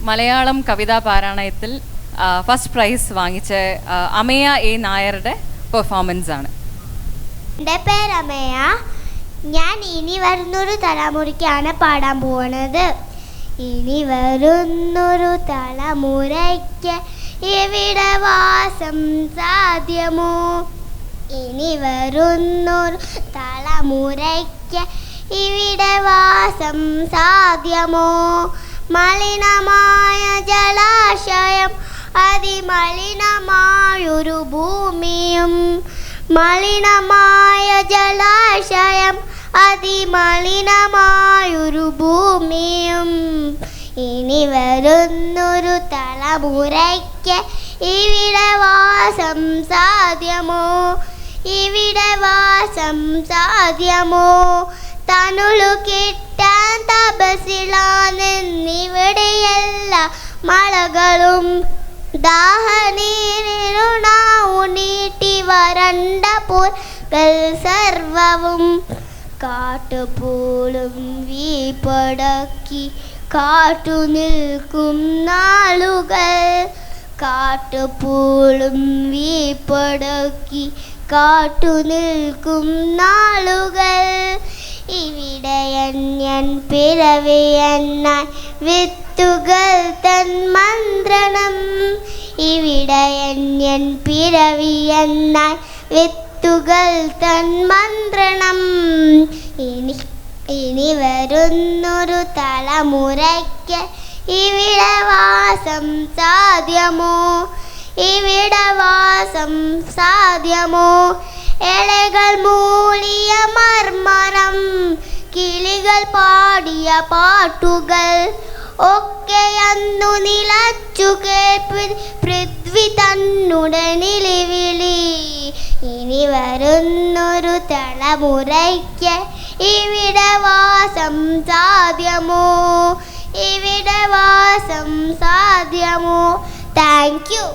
മലയാളം കവിതാ പാരായണത്തിൽ first prize വാങ്ങിച്ച അമയ എ നായരുടെ പെർഫോമൻസ് ആണ്. എൻ്റെ പേര് അമയ. ഞാൻ ഇനി വരുന്നൊരു തലമുറയ്ക്കാണ് പാടാൻ പോകുന്നത്. ഇനി വരുന്നൊരു തലമുറയ്ക്ക് ഇവിടെ വാസം സാധ്യമോ? ഇനി വരുന്നൊരു തലമുറയ്ക്ക് ഇവിടെ വാസം സാധ്യമോ? മലിനമായ ജലാശയം അതിമലിനമായൊരു ഭൂമിയും, മലിനമായ ജലാശയം അതിമലിനമായൊരു ഭൂമിയും. ഇനി വരുന്നൊരു തലമുറയ്ക്ക് ഇവിടെ വാസം സാധ്യമോ? ഇവിടെ വാസം സാധ്യമോ? തണുലു കിട്ടാൻ തപസ്സിലാണെന്നിവിടെയെല്ലാ മലകളും ദാഹനീരുണാവു നീട്ടി വരണ്ട പോർകൾ സർവവും. കാട്ടുപോളും വീപ്പടക്കി കാട്ടു നിൽക്കും നാളുകൾ, കാട്ടുപോളും വീപ്പടക്കി കാട്ടു നിൽക്കും നാളുകൾ. ഇവിടെയന്യൻ പിറവിയെന്നാൽ വിത്തുകൾ തൻ മന്ത്രണം, ഇവിടെയന്യൻ പിറവിയെന്നാൽ വിത്തുകൾ തൻ മന്ത്രണം. ഇനി വരുന്നൊരു തലമുറയ്ക്ക് ഇവിടെ വാസം സാധ്യമോ? ഇവിടെ വാസം സാധ്യമോ? ഇലകൾ മൂളിയ മർമരം, കിളികൾ പാടിയ പാട്ടുകൾ ഒക്കെ അന്നു നിലച്ചു കേൾപ്പി പൃഥ്വി തന്നുടെ നിലവിളി. ഇനി വരുന്നൊരു തലമുറയ്ക്ക് ഇവിടെ വാസം സാധ്യമോ? ഇവിടെ വാസം സാധ്യമോ? Thank you.